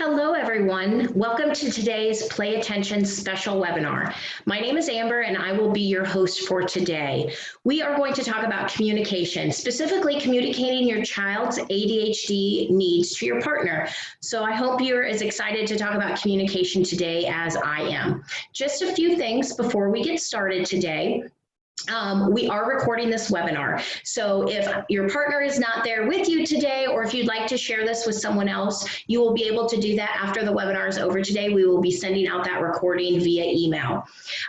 Hello, everyone. Welcome to today's Play Attention special webinar. My name is Amber, and I will be your host for today. We are going to talk about communication, specifically communicating your child's ADHD needs to your partner. So I hope you're as excited to talk about communication today as I am. Just a few things before we get started today. We are recording this webinar. So if your partner is not there with you today, or if you'd like to share this with someone else, you will be able to do that after the webinar is over today. We will be sending out that recording via email.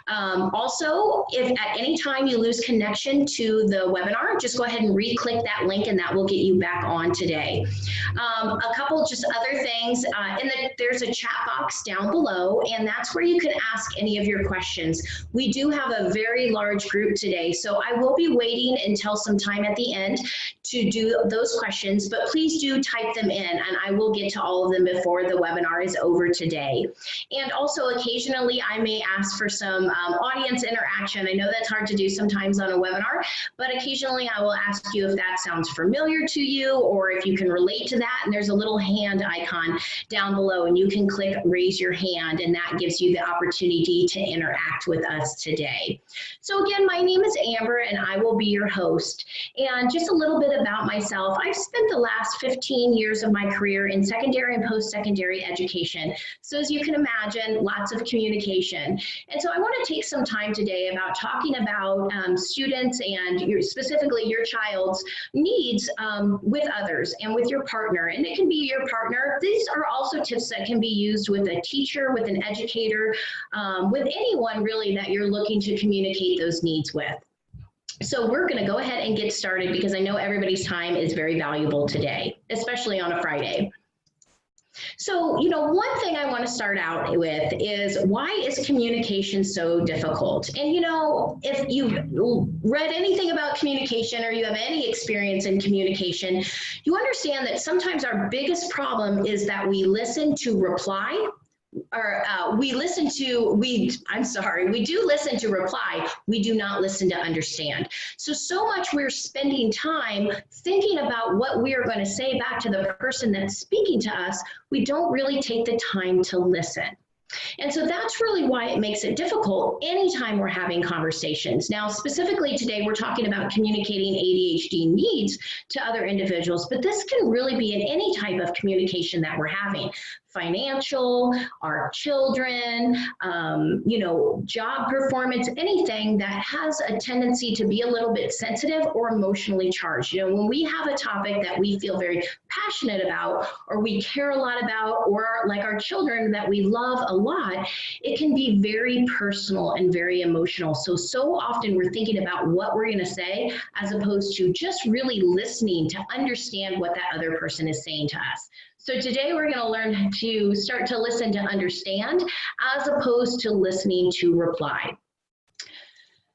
Also, if at any time you lose connection to the webinar, just go ahead and re-click that link and that will get you back on today. A couple just other things, there's a chat box down below, and that's where you can ask any of your questions. We do have a very large group today, so I will be waiting until some time at the end to do those questions, but please do type them in and I will get to all of them before the webinar is over today. And also occasionally I may ask for some audience interaction. I know that's hard to do sometimes on a webinar, but occasionally I will ask you if that sounds familiar to you or if you can relate to that, and there's a little hand icon down below and you can click raise your hand and that gives you the opportunity to interact with us today. So again, my name is Amber and I will be your host. And just a little bit about myself. I've spent the last 15 years of my career in secondary and post-secondary education. So as you can imagine, lots of communication. And so I want to take some time today about talking about students and specifically your child's needs with others and with your partner. And it can be your partner. These are also tips that can be used with a teacher, with an educator, with anyone really that you're looking to communicate those needs with. So we're going to go ahead and get started because I know everybody's time is very valuable today, especially on a Friday. So, one thing I want to start out with is why is communication so difficult? And, if you've read anything about communication or you have any experience in communication, you understand that sometimes our biggest problem is that we listen to reply. We do listen to reply, we do not listen to understand. So much we're spending time thinking about what we are going to say back to the person that's speaking to us, we don't really take the time to listen. And so that's really why it makes it difficult anytime we're having conversations. Now, specifically today, we're talking about communicating ADHD needs to other individuals, but this can really be in any type of communication that we're having. Financial, our children, job performance, anything that has a tendency to be a little bit sensitive or emotionally charged. When we have a topic that we feel very passionate about or we care a lot about, or like our children that we love a lot, it can be very personal and very emotional. So often we're thinking about what we're going to say as opposed to just really listening to understand what that other person is saying to us. So today we're going to learn to start to listen to understand as opposed to listening to reply.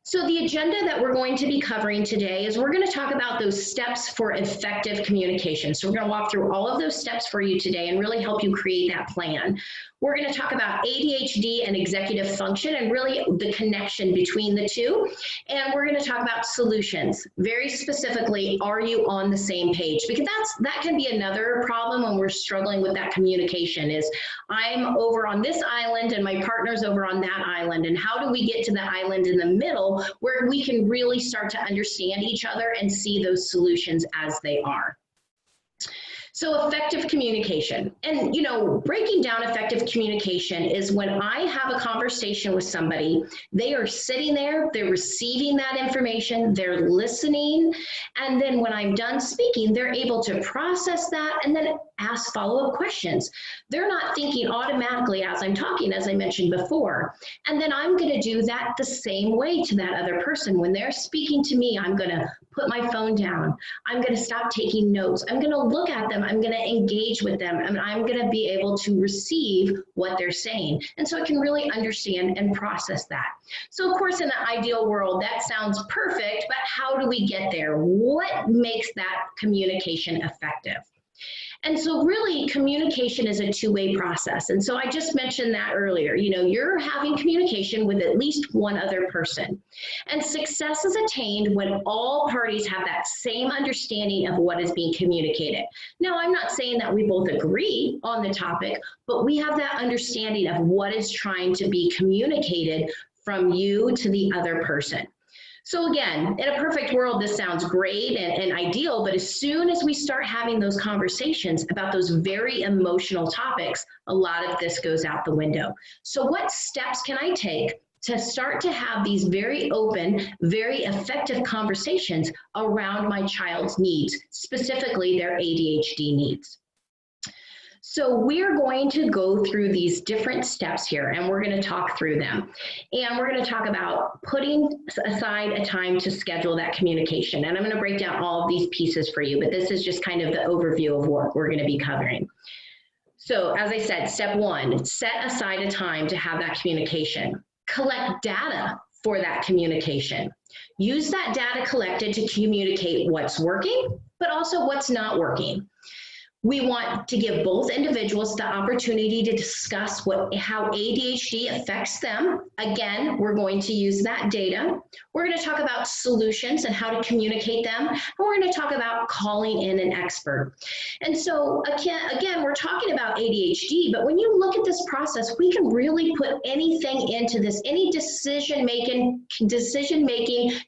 So the agenda that we're going to be covering today is we're going to talk about those steps for effective communication. So we're going to walk through all of those steps for you today and really help you create that plan. We're going to talk about ADHD and executive function and really the connection between the two. And we're going to talk about solutions. Very specifically, are you on the same page? Because that can be another problem when we're struggling with that communication is I'm over on this island and my partner's over on that island. And how do we get to the island in the middle where we can really start to understand each other and see those solutions as they are? So effective communication, and breaking down effective communication is when I have a conversation with somebody, they are sitting there, they're receiving that information, they're listening, and then when I'm done speaking, they're able to process that and then ask follow-up questions. They're not thinking automatically as I'm talking, as I mentioned before, and then I'm going to do that the same way to that other person. When they're speaking to me, I'm going to put my phone down. I'm going to stop taking notes. I'm going to look at them. I'm going to engage with them, and I'm going to be able to receive what they're saying. And so I can really understand and process that. So of course, in the ideal world, that sounds perfect, but how do we get there? What makes that communication effective? And so really communication is a two-way process. And so I just mentioned that earlier. You're having communication with at least one other person. And success is attained when all parties have that same understanding of what is being communicated. Now, I'm not saying that we both agree on the topic, but we have that understanding of what is trying to be communicated from you to the other person. So again, in a perfect world, this sounds great and ideal, but as soon as we start having those conversations about those very emotional topics, a lot of this goes out the window. So what steps can I take to start to have these very open, very effective conversations around my child's needs, specifically their ADHD needs? So we're going to go through these different steps here, and we're going to talk through them. And we're going to talk about putting aside a time to schedule that communication. And I'm going to break down all of these pieces for you, but this is just kind of the overview of what we're going to be covering. So as I said, step one, set aside a time to have that communication. Collect data for that communication. Use that data collected to communicate what's working, but also what's not working. We want to give both individuals the opportunity to discuss how ADHD affects them. Again, we're going to use that data. We're going to talk about solutions and how to communicate them. And we're going to talk about calling in an expert. And so again, we're talking about ADHD, but when you look at this process, we can really put anything into this, any decision-making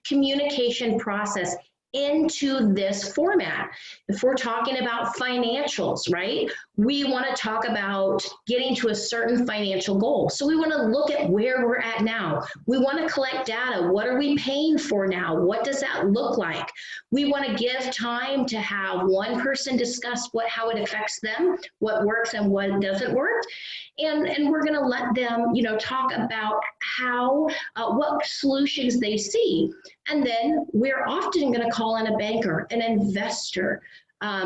communication process into this format. If we're talking about financials, right? We want to talk about getting to a certain financial goal. So we want to look at where we're at now. We want to collect data. What are we paying for now? What does that look like? We want to give time to have one person discuss how it affects them, what works and what doesn't work. And we're going to let them, talk about what solutions they see. And then we're often going to call in a banker, an investor,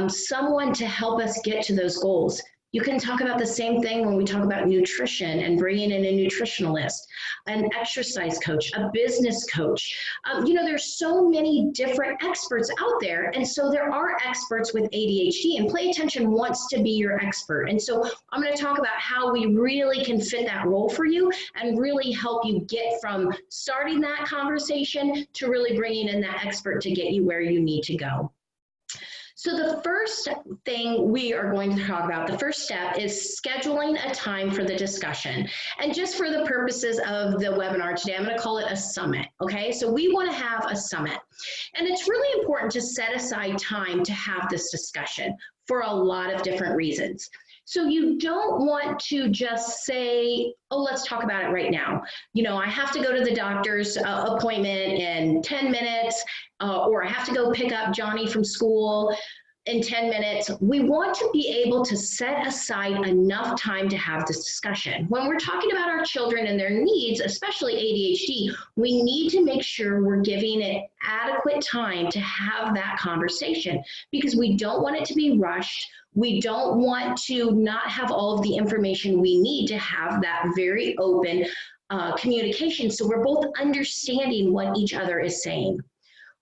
someone to help us get to those goals. You can talk about the same thing when we talk about nutrition and bringing in a nutritionalist, an exercise coach, a business coach. There's so many different experts out there. And so there are experts with ADHD, and Play Attention wants to be your expert. And so I'm going to talk about how we really can fit that role for you and really help you get from starting that conversation to really bringing in that expert to get you where you need to go. So the first thing we are going to talk about, the first step, is scheduling a time for the discussion. And just for the purposes of the webinar today, I'm going to call it a summit, okay? So we want to have a summit. And it's really important to set aside time to have this discussion for a lot of different reasons. So you don't want to just say, oh, let's talk about it right now. I have to go to the doctor's appointment in 10 minutes, or I have to go pick up Johnny from school in 10 minutes. We want to be able to set aside enough time to have this discussion. When we're talking about our children and their needs, especially ADHD, we need to make sure we're giving it adequate time to have that conversation, because we don't want it to be rushed. We don't want to not have all of the information we need to have that very open communication, so we're both understanding what each other is saying.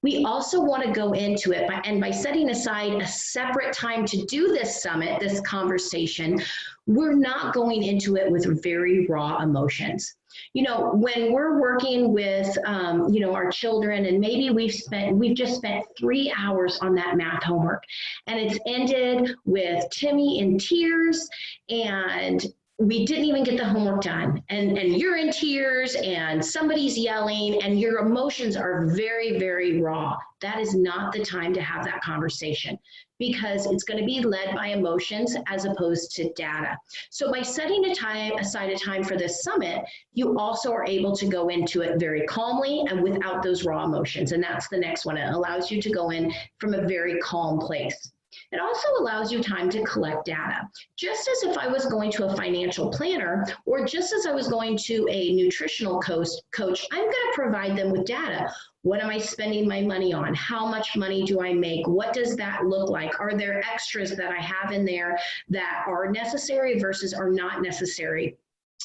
We also want to go into it, by setting aside a separate time to do this summit, this conversation, we're not going into it with very raw emotions. When we're working with, our children, and maybe we've just spent 3 hours on that math homework, and it's ended with Timmy in tears, and we didn't even get the homework done, and you're in tears, and somebody's yelling, and your emotions are very, very raw. That is not the time to have that conversation, because it's going to be led by emotions as opposed to data. So by setting aside a time for this summit, you also are able to go into it very calmly and without those raw emotions. And that's the next one. It allows you to go in from a very calm place. It also allows you time to collect data. Just as if I was going to a financial planner, or just as I was going to a nutritional coach, I'm going to provide them with data. What am I spending my money on? How much money do I make? What does that look like? Are there extras that I have in there that are necessary versus are not necessary?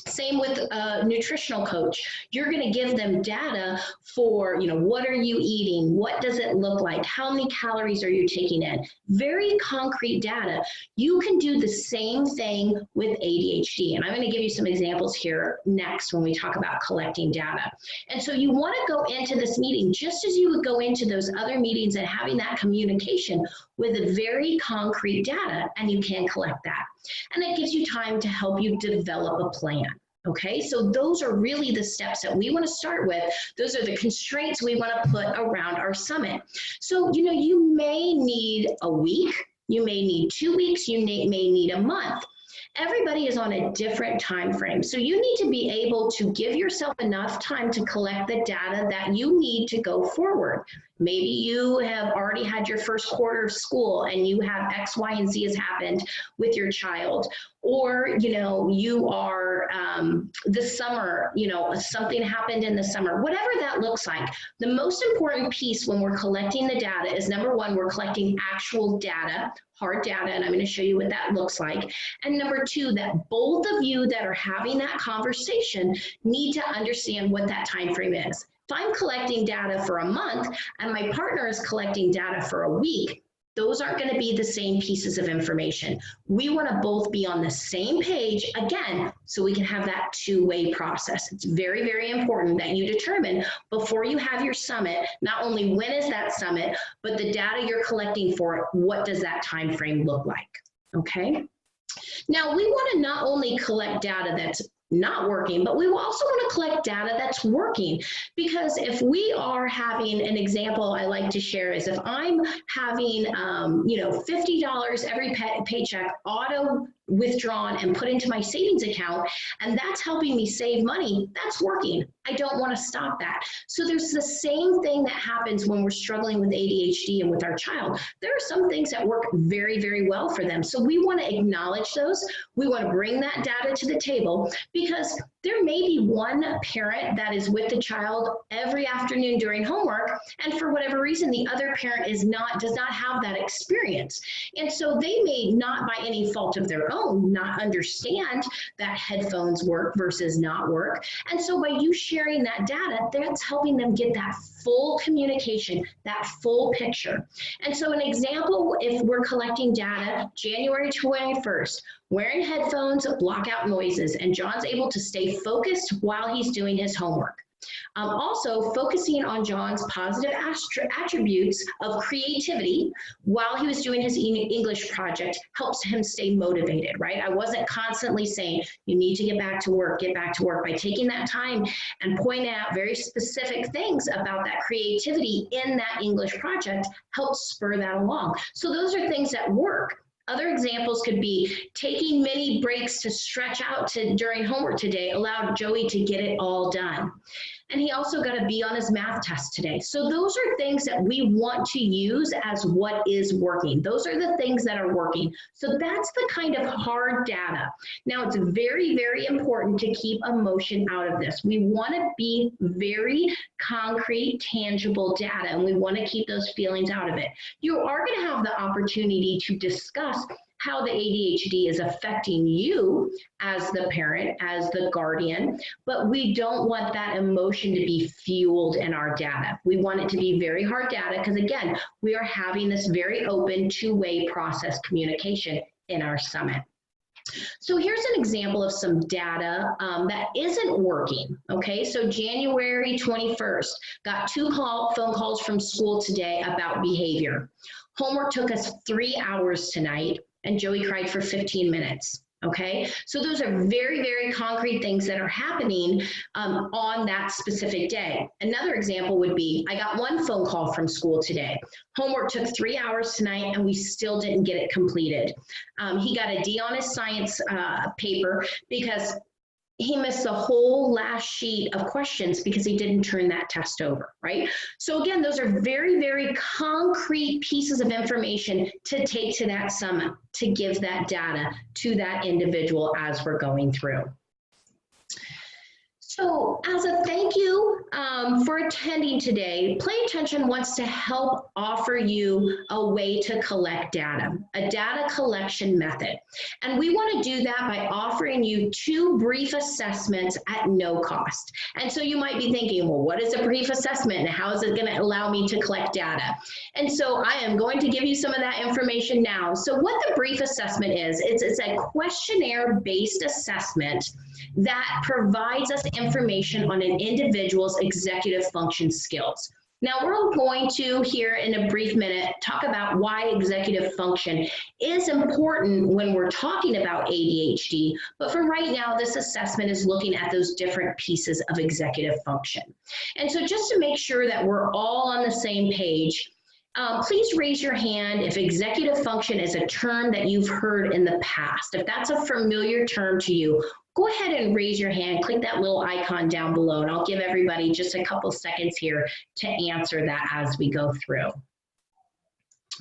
Same with a nutritional coach. You're going to give them data for, what are you eating? What does it look like? How many calories are you taking in? Very concrete data. You can do the same thing with ADHD. And I'm going to give you some examples here next when we talk about collecting data. And so you want to go into this meeting just as you would go into those other meetings and having that communication with a very concrete data, and you can collect that. And it gives you time to help you develop a plan. Okay, so those are really the steps that we want to start with. Those are the constraints we want to put around our summit. So, you may need a week, you may need 2 weeks, you may need a month. Everybody is on a different time frame. So you need to be able to give yourself enough time to collect the data that you need to go forward. Maybe you have already had your first quarter of school and you have X, Y, and Z has happened with your child. Or, you are this summer, something happened in the summer, whatever that looks like. The most important piece when we're collecting the data is, number one, we're collecting actual data, hard data, and I'm going to show you what that looks like. And number two, that both of you that are having that conversation need to understand what that time frame is. If I'm collecting data for a month and my partner is collecting data for a week, those aren't going to be the same pieces of information. We want to both be on the same page, again, so we can have that two-way process. It's very, very important that you determine before you have your summit, not only when is that summit, but the data you're collecting for it, what does that time frame look like, okay? Now, we want to not only collect data that's not working, but we also want to collect data that's working, because if we are having an example I like to share is if I'm having $50 every paycheck auto withdrawn and put into my savings account, and that's helping me save money, that's working. I don't want to stop that. So there's the same thing that happens when we're struggling with ADHD and with our child. There are some things that work very, very well for them. So we want to acknowledge those. We want to bring that data to the table, because there may be one parent that is with the child every afternoon during homework, and for whatever reason, the other parent does not have that experience. And so they may not, by any fault of their own, not understand that headphones work versus not work. And so by you sharing that data, that's helping them get that full communication, that full picture. And so an example, if we're collecting data, January 21st, wearing headphones block out noises, and John's able to stay focused while he's doing his homework. Also, focusing on John's positive attributes of creativity while he was doing his English project helps him stay motivated, right? I wasn't constantly saying, you need to get back to work, get back to work. By taking that time and pointing out very specific things about that creativity in that English project helps spur that along. So those are things that work. Other examples could be taking many breaks to stretch out during homework today allowed Joey to get it all done. And he also got a B on his math test today. So those are things that we want to use as what is working. Those are the things that are working. So that's the kind of hard data. Now, it's very, very important to keep emotion out of this. We want to be very concrete, tangible data, and we want to keep those feelings out of it. You are going to have the opportunity to discuss how the ADHD is affecting you as the parent, as the guardian, but we don't want that emotion to be fueled in our data. We want it to be very hard data, because again, we are having this very open two-way process communication in our summit. So here's an example of some data that isn't working, okay? So January 21st, got 2 phone calls from school today about behavior. Homework took us 3 hours tonight, and Joey cried for 15 minutes, okay? So those are very, very concrete things that are happening on that specific day. Another example would be, I got 1 phone call from school today. Homework took 3 hours tonight, and we still didn't get it completed. He got a D on his science paper because he missed the whole last sheet of questions because he didn't turn that test over, right? So again, those are very, very concrete pieces of information to take to that summit, to give that data to that individual as we're going through. So as a thank you for attending today, Play Attention wants to help offer you a way to collect data, a data collection method. And we want to do that by offering you 2 brief assessments at no cost. And so you might be thinking, well, what is a brief assessment and how is it going to allow me to collect data? And so I am going to give you some of that information now. So what the brief assessment is, it's a questionnaire-based assessment that provides us information on an individual's executive function skills. Now we're going to, here in a brief minute, talk about why executive function is important when we're talking about ADHD, but for right now, this assessment is looking at those different pieces of executive function. And so just to make sure that we're all on the same page, please raise your hand if executive function is a term that you've heard in the past. If that's a familiar term to you, go ahead and raise your hand, click that little icon down below, and I'll give everybody just a couple seconds here to answer that as we go through.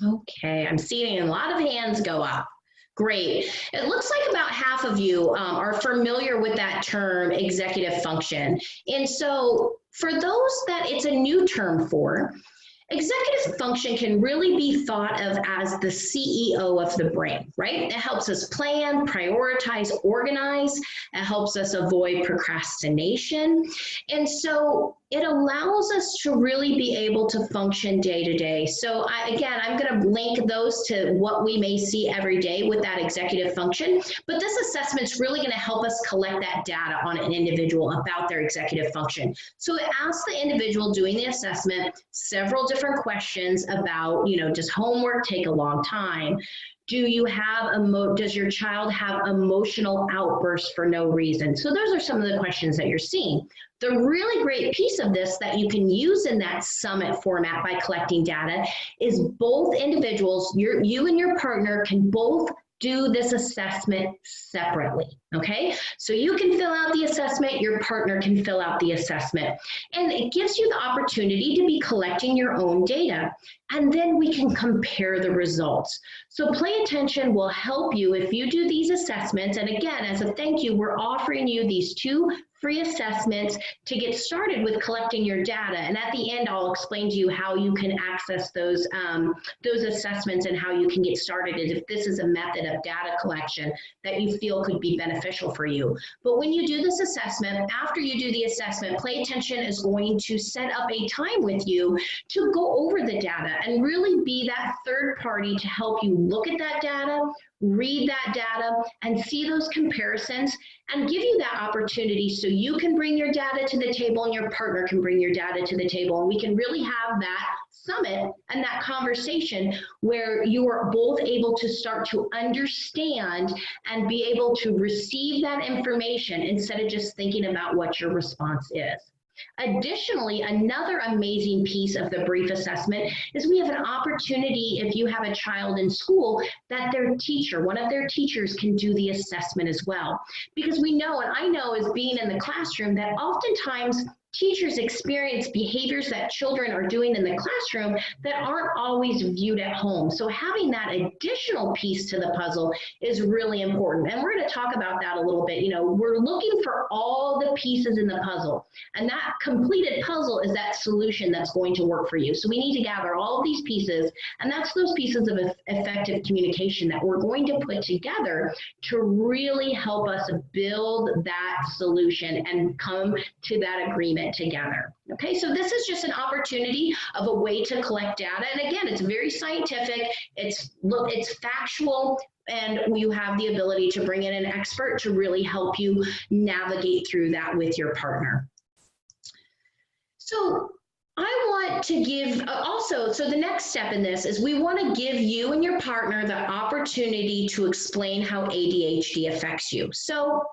Okay, I'm seeing a lot of hands go up. Great. It looks like about half of you are familiar with that term, executive function. And so for those that it's a new term for, executive function can really be thought of as the CEO of the brain, right? It helps us plan, prioritize, organize. It helps us avoid procrastination. And so it allows us to really be able to function day to day. So again, I'm going to link those to what we may see every day with that executive function. But this assessment is really going to help us collect that data on an individual about their executive function. So it asks the individual doing the assessment several different questions about, does homework take a long time? Do you have does your child have emotional outbursts for no reason? So those are some of the questions that you're seeing. The really great piece of this that you can use in that summit format by collecting data is both individuals, you and your partner can both do this assessment separately, okay? So you can fill out the assessment, your partner can fill out the assessment, and it gives you the opportunity to be collecting your own data, and then we can compare the results. So Play Attention will help you if you do these assessments, and again, as a thank you, we're offering you these 2 free assessments to get started with collecting your data. And at the end, I'll explain to you how you can access those assessments and how you can get started if this is a method of data collection that you feel could be beneficial for you. But when you do this assessment, after you do the assessment, Play Attention is going to set up a time with you to go over the data and really be that third party to help you look at that data, read that data, and see those comparisons, and give you that opportunity so you can bring your data to the table and your partner can bring your data to the table, and we can really have that summit and that conversation where you are both able to start to understand and be able to receive that information instead of just thinking about what your response is. Additionally, another amazing piece of the brief assessment is we have an opportunity, if you have a child in school, that their teacher, one of their teachers, can do the assessment as well. Because we know, and I know as being in the classroom, that oftentimes teachers experience behaviors that children are doing in the classroom that aren't always viewed at home. So having that additional piece to the puzzle is really important. And we're going to talk about that a little bit. We're looking for all the pieces in the puzzle. And that completed puzzle is that solution that's going to work for you. So we need to gather all of these pieces. And that's those pieces of effective communication that we're going to put together to really help us build that solution and come to that agreement together. Okay, so this is just an opportunity of a way to collect data. And again, it's very scientific, it's factual, and you have the ability to bring in an expert to really help you navigate through that with your partner. So I want to give so the next step in this is we want to give you and your partner the opportunity to explain how ADHD affects you. So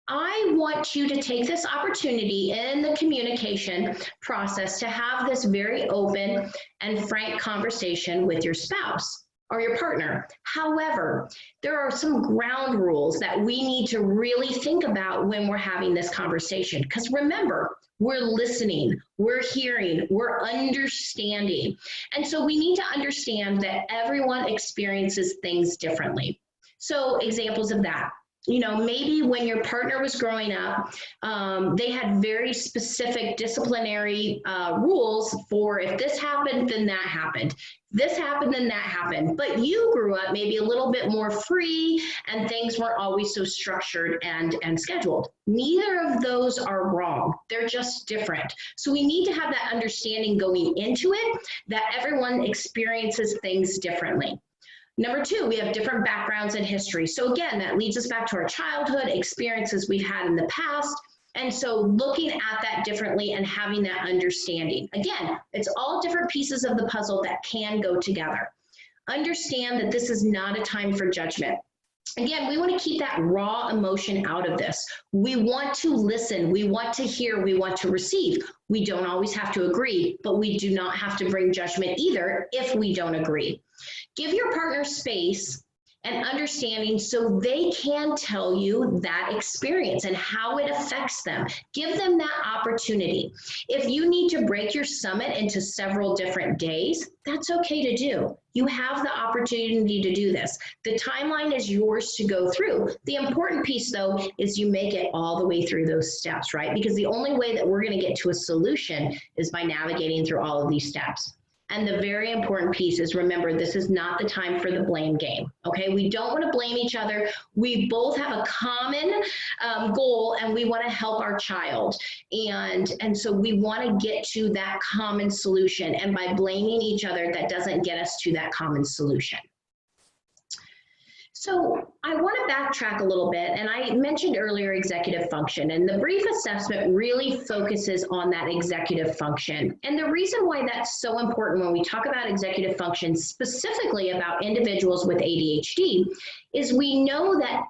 I want you to take this opportunity in the communication process to have this very open and frank conversation with your spouse or your partner. However, there are some ground rules that we need to really think about when we're having this conversation. Because remember, we're listening, we're hearing, we're understanding. And so we need to understand that everyone experiences things differently. So examples of that. you know, maybe when your partner was growing up, they had very specific disciplinary rules for if this happened, then that happened. This happened, then that happened. But you grew up maybe a little bit more free and things weren't always so structured and scheduled. Neither of those are wrong. They're just different. So we need to have that understanding going into it that everyone experiences things differently. Number two, we have different backgrounds and history. So again, that leads us back to our childhood experiences we've had in the past. And so looking at that differently and having that understanding. Again, it's all different pieces of the puzzle that can go together. Understand that this is not a time for judgment. Again, we want to keep that raw emotion out of this. We want to listen, we want to hear, we want to receive. We don't always have to agree, but we do not have to bring judgment either if we don't agree. Give your partner space and understanding so they can tell you that experience and how it affects them. Give them that opportunity. If you need to break your summit into several different days, that's okay to do. You have the opportunity to do this. The timeline is yours to go through. The important piece, though, is you make it all the way through those steps, right? Because the only way that we're going to get to a solution is by navigating through all of these steps. And the very important piece is, remember, this is not the time for the blame game, okay? We don't want to blame each other. We both have a common goal, and we want to help our child. And so we want to get to that common solution. And by blaming each other, that doesn't get us to that common solution. So I want to backtrack a little bit, and I mentioned earlier executive function, and the brief assessment really focuses on that executive function. And the reason why that's so important when we talk about executive function, specifically about individuals with ADHD, is we know that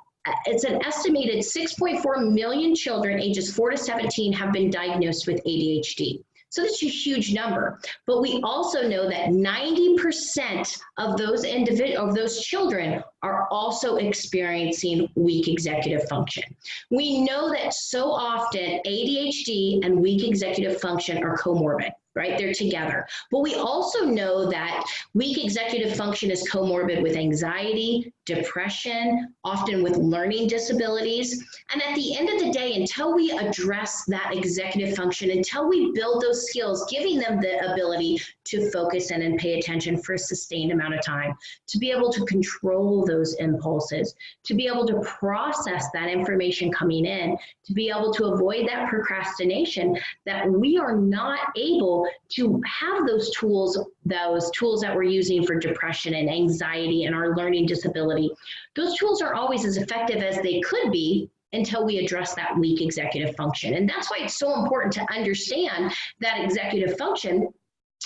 it's an estimated 6.4 million children ages 4 to 17 have been diagnosed with ADHD. So that's a huge number. But we also know that 90% of those children are also experiencing weak executive function. We know that so often ADHD and weak executive function are comorbid, right? They're together. But we also know that weak executive function is comorbid with anxiety, depression, often with learning disabilities. And at the end of the day, until we address that executive function, until we build those skills, giving them the ability to focus in and pay attention for a sustained amount of time, to be able to control those impulses, to be able to process that information coming in, to be able to avoid that procrastination, that we are not able to have those tools that we're using for depression and anxiety and our learning disability. Those tools are always as effective as they could be until we address that weak executive function. And that's why it's so important to understand that executive function.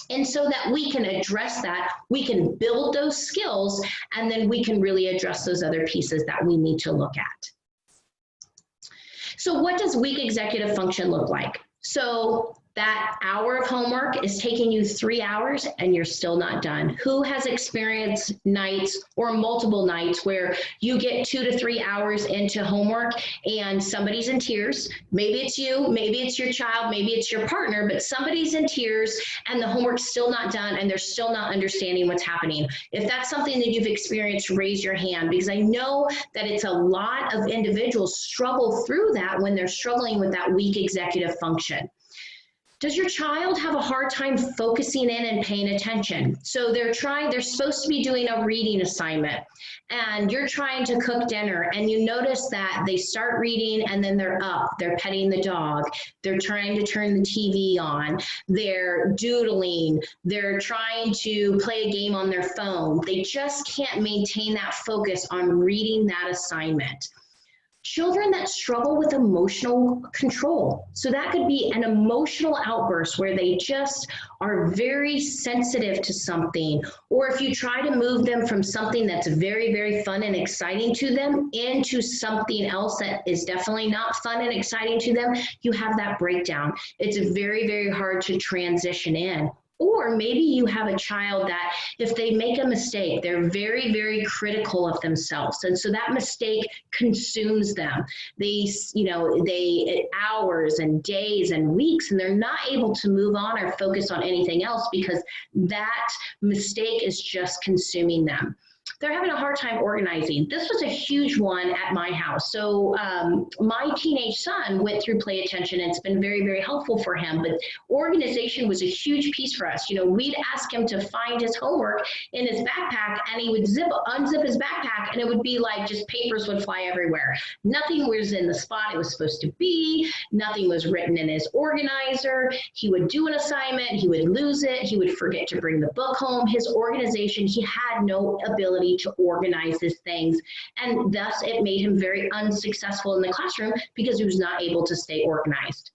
And so that we can address that, we can build those skills, and then we can really address those other pieces that we need to look at. So what does weak executive function look like? So that hour of homework is taking you 3 hours and you're still not done. Who has experienced nights or multiple nights where you get 2 to 3 hours into homework and somebody's in tears? Maybe it's you, maybe it's your child, maybe it's your partner, but somebody's in tears and the homework's still not done and they're still not understanding what's happening. If that's something that you've experienced, raise your hand, because I know that it's a lot of individuals struggle through that when they're struggling with that weak executive function. Does your child have a hard time focusing in and paying attention? So they're supposed to be doing a reading assignment and you're trying to cook dinner and you notice that they start reading and then they're up, they're petting the dog, they're trying to turn the TV on, they're doodling, they're trying to play a game on their phone. They just can't maintain that focus on reading that assignment. Children that struggle with emotional control. So that could be an emotional outburst where they just are very sensitive to something. Or if you try to move them from something that's very, very fun and exciting to them into something else that is definitely not fun and exciting to them, you have that breakdown. It's very, very hard to transition in. Or maybe you have a child that if they make a mistake, they're very, very critical of themselves. And so that mistake consumes them. They hours and days and weeks, and they're not able to move on or focus on anything else because that mistake is just consuming them. they're having a hard time organizing. This was a huge one at my house. So my teenage son went through Play Attention, and it's been very, very helpful for him. But organization was a huge piece for us. You know, we'd ask him to find his homework in his backpack, and he would unzip his backpack, and it would be like just papers would fly everywhere. Nothing was in the spot it was supposed to be. Nothing was written in his organizer. He would do an assignment, he would lose it, he would forget to bring the book home. His organization, he had no ability to organize his things, and thus it made him very unsuccessful in the classroom because he was not able to stay organized.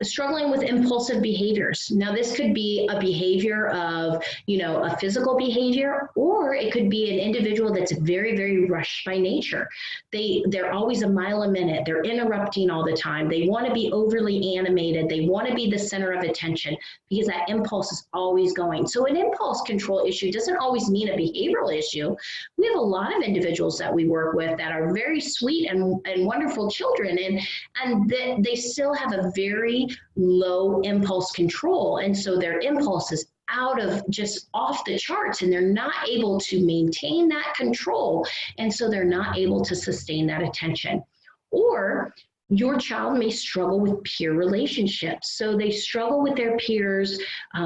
Struggling with impulsive behaviors. Now, this could be a behavior of, you know, a physical behavior, or it could be an individual that's very, very rushed by nature. They're always a mile a minute. They're interrupting all the time. They want to be overly animated. They want to be the center of attention because that impulse is always going. So an impulse control issue doesn't always mean a behavioral issue. We have a lot of individuals that we work with that are very sweet and wonderful children, and they still have a very low impulse control, and so their impulse is out of just off the charts, and they're not able to maintain that control, and so they're not able to sustain that attention. Or your child may struggle with peer relationships. So they struggle with their peers,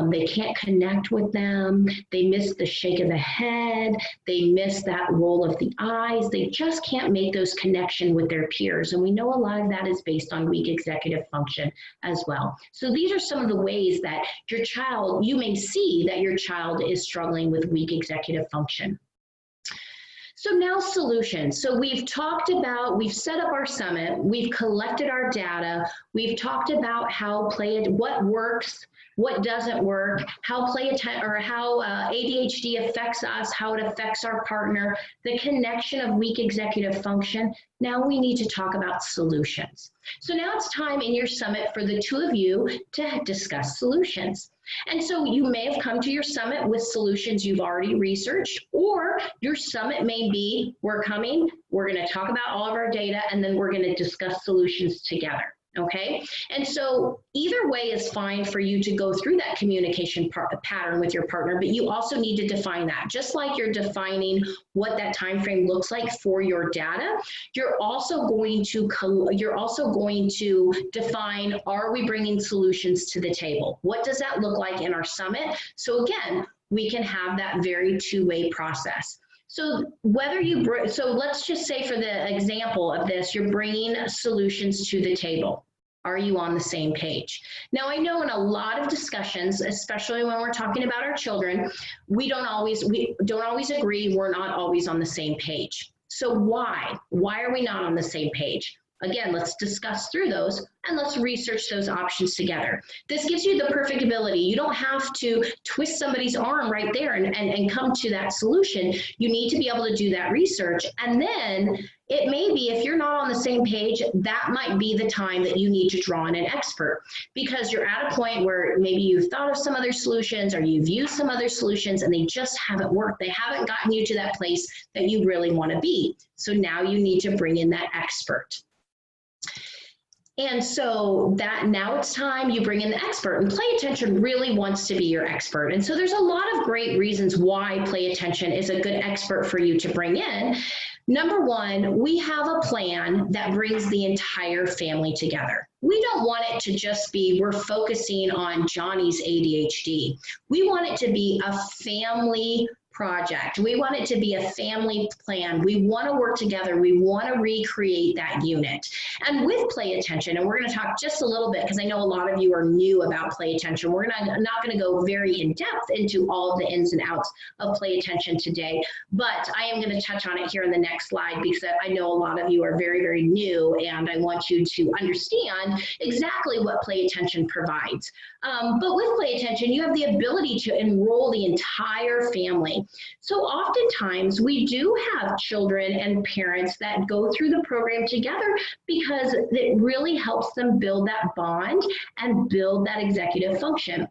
they can't connect with them, they miss the shake of the head, they miss that roll of the eyes, they just can't make those connections with their peers. And we know a lot of that is based on weak executive function as well. So these are some of the ways that your child, you may see that your child is struggling with weak executive function. So now solutions. So we've talked about, we've set up our summit, we've collected our data, we've talked about how what works, what doesn't work, how ADHD affects us, how it affects our partner, the connection of weak executive function. Now we need to talk about solutions. So now it's time in your summit for the two of you to discuss solutions. And so you may have come to your summit with solutions you've already researched, or your summit may be, we're coming, we're going to talk about all of our data, and then we're going to discuss solutions together. Okay, and so either way is fine for you to go through that communication pattern with your partner, but you also need to define that. Just like you're defining what that time frame looks like for your data, you're also going to define, are we bringing solutions to the table? What does that look like in our summit? So again, we can have that very two-way process. So so let's just say for the example of this, you're bringing solutions to the table. Are you on the same page? Now, I know in a lot of discussions, especially when we're talking about our children, we don't always agree, we're not always on the same page. So why? Why are we not on the same page? Again, let's discuss through those and let's research those options together. This gives you the perfect ability. You don't have to twist somebody's arm right there and come to that solution. You need to be able to do that research. And then it may be, if you're not on the same page, that might be the time that you need to draw in an expert, because you're at a point where maybe you've thought of some other solutions or you've used some other solutions and they just haven't worked. They haven't gotten you to that place that you really want to be. So now you need to bring in that expert. And so now it's time you bring in the expert, and Play Attention really wants to be your expert. And so there's a lot of great reasons why Play Attention is a good expert for you to bring in. Number one, we have a plan that brings the entire family together. We don't want it to just be, we're focusing on Johnny's ADHD. We want it to be a family project. We want it to be a family plan. We want to work together. We want to recreate that unit. And with Play Attention, and we're going to talk just a little bit because I know a lot of you are new about Play Attention. We're not going to go very in depth into all of the ins and outs of Play Attention today, but I am going to touch on it here in the next slide because I know a lot of you are very, very new, and I want you to understand exactly what Play Attention provides. But with Play Attention, you have the ability to enroll the entire family. So oftentimes we do have children and parents that go through the program together because it really helps them build that bond and build that executive function.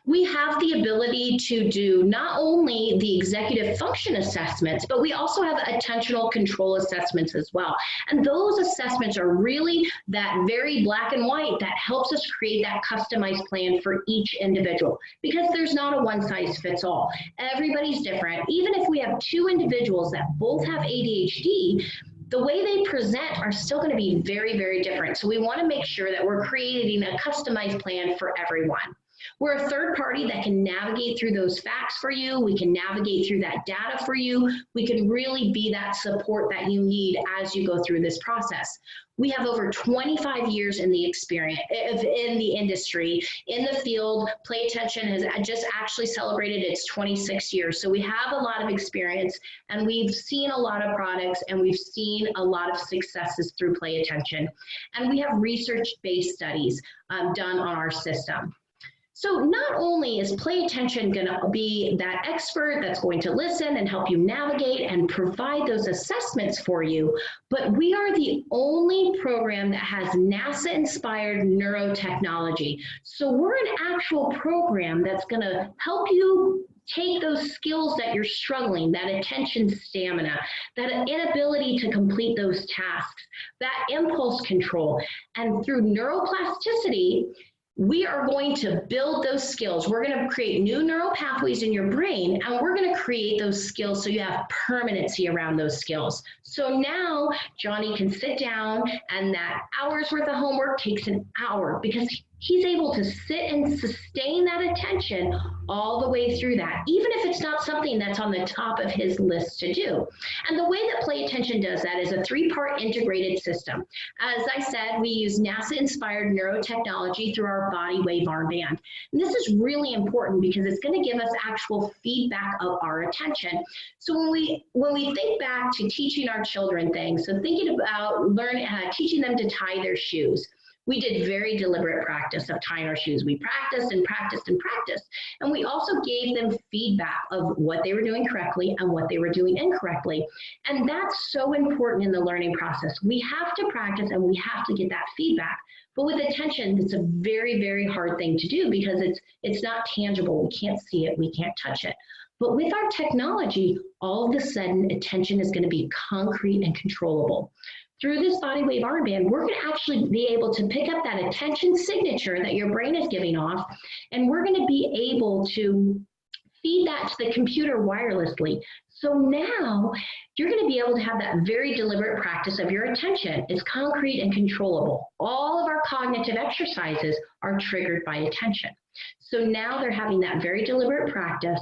We have the ability to do not only the executive function assessments, but we also have attentional control assessments as well. And those assessments are really that very black and white that helps us create that customized plan for each individual, because there's not a one size fits all. Everybody's different. Even if we have two individuals that both have ADHD, the way they present are still going to be very, very different. So we want to make sure that we're creating a customized plan for everyone. We're a third party that can navigate through those facts for you. We can navigate through that data for you. We can really be that support that you need as you go through this process. We have over 25 years in the experience, in the industry, in the field. Play Attention has just actually celebrated its 26 years. So we have a lot of experience, and we've seen a lot of products, and we've seen a lot of successes through Play Attention. And we have research-based studies done on our system. So not only is Play Attention going to be that expert that's going to listen and help you navigate and provide those assessments for you, but we are the only program that has NASA-inspired neurotechnology. So we're an actual program that's going to help you take those skills that you're struggling, that attention stamina, that inability to complete those tasks, that impulse control, and through neuroplasticity, we are going to build those skills. We're going to create new neural pathways in your brain, and we're going to create those skills so you have permanency around those skills. So now Johnny can sit down, and that hour's worth of homework takes an hour because he's able to sit and sustain that attention all the way through that, even if it's not something that's on the top of his list to do. And the way that Play Attention does that is a three-part integrated system. As I said, we use NASA-inspired neurotechnology through our body wave armband. And this is really important because it's going to give us actual feedback of our attention. So when we think back to teaching our children things, so thinking about teaching them to tie their shoes, we did very deliberate practice of tying our shoes. We practiced and practiced and practiced. And we also gave them feedback of what they were doing correctly and what they were doing incorrectly. And that's so important in the learning process. We have to practice and we have to get that feedback. But with attention, it's a very, very hard thing to do because it's not tangible. We can't see it. We can't touch it. But with our technology, all of a sudden, attention is going to be concrete and controllable. Through this body wave armband, we're going to actually be able to pick up that attention signature that your brain is giving off, and we're going to be able to feed that to the computer wirelessly. So now you're going to be able to have that very deliberate practice of your attention. It's concrete and controllable. All of our cognitive exercises are triggered by attention. So now they're having that very deliberate practice,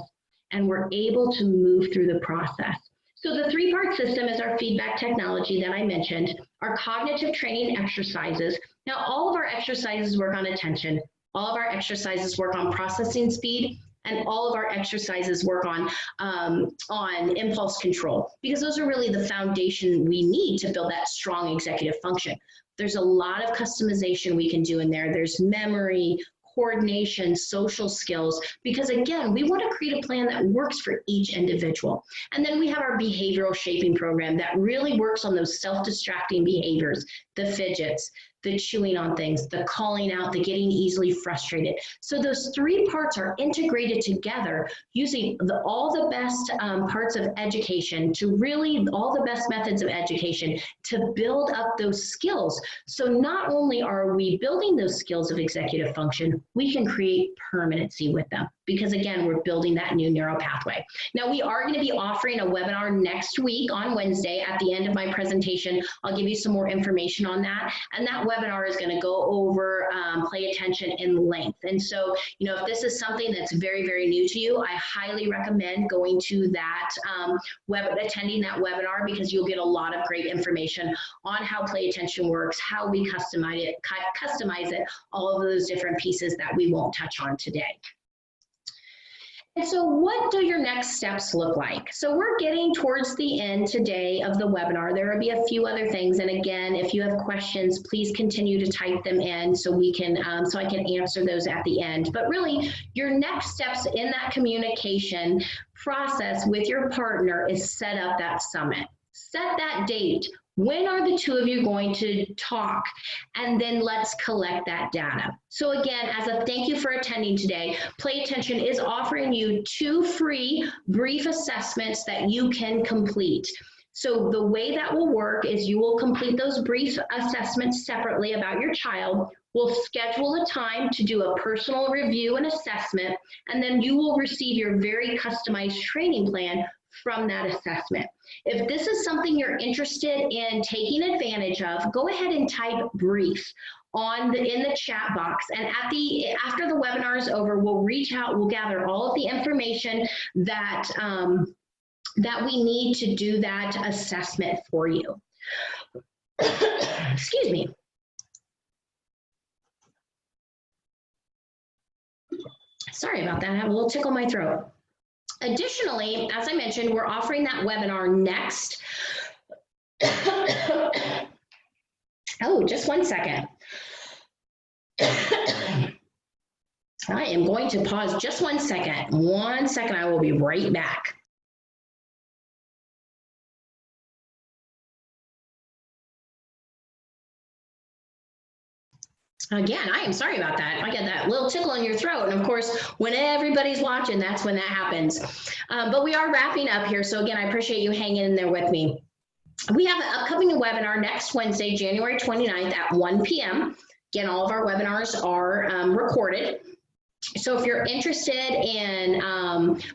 and we're able to move through the process. So the three-part system is our feedback technology that I mentioned, our cognitive training exercises. Now, all of our exercises work on attention. All of our exercises work on processing speed, and all of our exercises work on impulse control, because those are really the foundation we need to build that strong executive function. There's a lot of customization we can do in there. There's memory, coordination, social skills, because again, we want to create a plan that works for each individual. And then we have our behavioral shaping program that really works on those self-distracting behaviors, the fidgets, the chewing on things, the calling out, the getting easily frustrated. So those three parts are integrated together using all the best parts of education to really, all the best methods of education to build up those skills. So not only are we building those skills of executive function, we can create permanency with them, because again, we're building that new neural pathway. Now we are going to be offering a webinar next week on Wednesday. At the end of my presentation, I'll give you some more information on that. And that webinar is going to go over Play Attention in length. And so, you know, if this is something that's very, very new to you, I highly recommend going to that attending that webinar, because you'll get a lot of great information on how Play Attention works, how we customize it, all of those different pieces that we won't touch on today. And so what do your next steps look like? So we're getting towards the end today of the webinar. There will be a few other things. And again, if you have questions, please continue to type them in so we can, so I can answer those at the end. But really, your next steps in that communication process with your partner is set up that summit. Set that date. When are the two of you going to talk? And then let's collect that data. So again, as a thank you for attending today, Play Attention is offering you 2 free brief assessments that you can complete. So the way that will work is you will complete those brief assessments separately about your child. We'll schedule a time to do a personal review and assessment, and then you will receive your very customized training plan from that assessment. If this is something you're interested in taking advantage of, go ahead and type brief in the chat box, and after the webinar is over, we'll reach out, we'll gather all of the information that that we need to do that assessment for you. Excuse me. Sorry about that, I have a little tickle in my throat. Additionally, as I mentioned, we're offering that webinar next. Oh, just one second. I am going to pause just 1 second. 1 second, I will be right back. Again, I am sorry about that. I get that little tickle in your throat. And of course, when everybody's watching, that's when that happens. But we are wrapping up here. So again, I appreciate you hanging in there with me. We have an upcoming webinar next Wednesday, January 29th at 1 p.m. Again, all of our webinars are recorded. So if you're interested in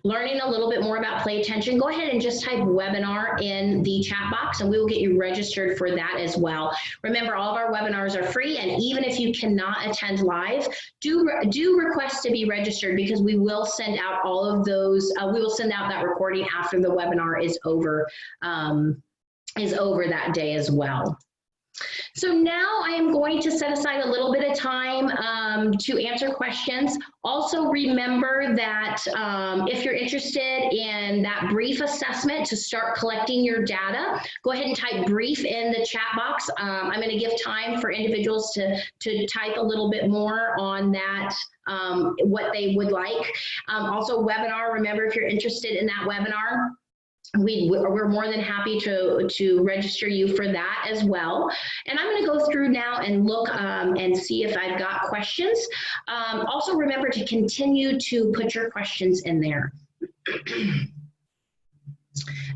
learning a little bit more about Play Attention, go ahead and just type webinar in the chat box and we will get you registered for that as well. Remember, all of our webinars are free, and even if you cannot attend live, do request to be registered, because we will send out all of those, we will send out that recording after the webinar is over that day as well. So now I am going to set aside a little bit of time to answer questions. Also remember that if you're interested in that brief assessment to start collecting your data, go ahead and type brief in the chat box. I'm going to give time for individuals to type a little bit more on that, what they would like. Also webinar, remember if you're interested in that webinar, we're more than happy to register you for that as well. And I'm going to go through now and look and see if I've got questions. Also remember to continue to put your questions in there.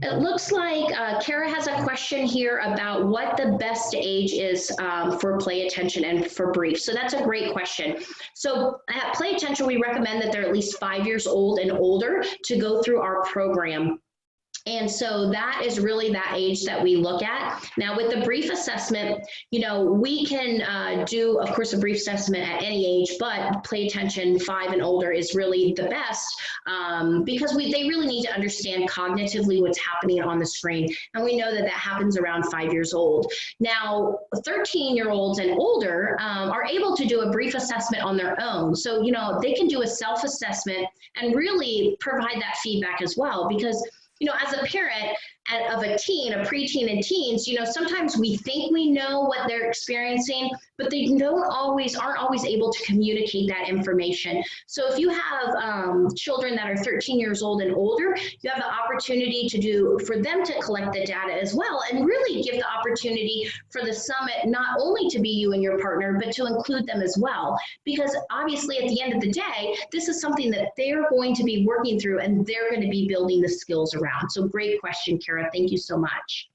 It looks like Kara has a question here about what the best age is for Play Attention and for brief. So that's a great question. So at Play Attention, we recommend that they're at least 5 years old and older to go through our program. And so that is really that age that we look at. Now with the brief assessment, you know, we can do, of course, a brief assessment at any age, but Play Attention 5 and older is really the best because they really need to understand cognitively what's happening on the screen. And we know that that happens around 5 years old. Now, 13-year-olds and older are able to do a brief assessment on their own. So, you know, they can do a self-assessment and really provide that feedback as well, because you know, as a parent of a teen, a preteen and teens, you know, sometimes we think we know what they're experiencing, but they aren't always able to communicate that information. So if you have children that are 13 years old and older, you have the opportunity for them to collect the data as well, and really give the opportunity for the summit not only to be you and your partner, but to include them as well. Because obviously at the end of the day, this is something that they're going to be working through and they're going to be building the skills around. So great question, Kara. Thank you so much.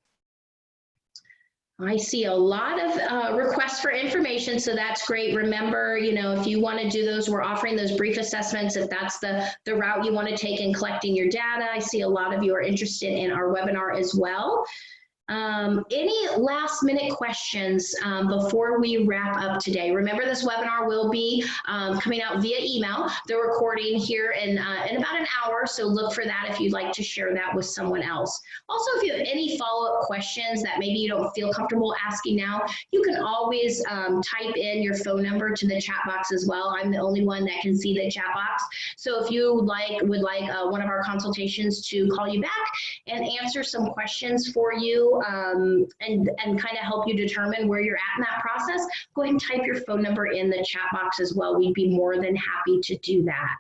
I see a lot of requests for information, so that's great. Remember, you know, if you want to do those, we're offering those brief assessments if that's the route you want to take in collecting your data. I see a lot of you are interested in our webinar as well. Any last minute questions before we wrap up today? Remember, this webinar will be coming out via email, the recording here in about an hour, so look for that if you'd like to share that with someone else. Also, if you have any follow-up questions that maybe you don't feel comfortable asking now, you can always type in your phone number to the chat box as well. I'm the only one that can see the chat box, so if you would like one of our consultations to call you back and answer some questions for you, and kind of help you determine where you're at in that process, go ahead and type your phone number in the chat box as well. We'd be more than happy to do that.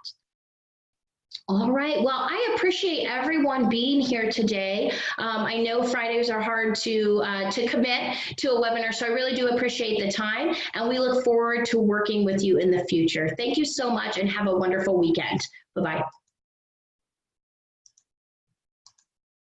All right. Well, I appreciate everyone being here today. I know Fridays are hard to commit to a webinar, so I really do appreciate the time, and we look forward to working with you in the future. Thank you so much, and have a wonderful weekend. Bye-bye.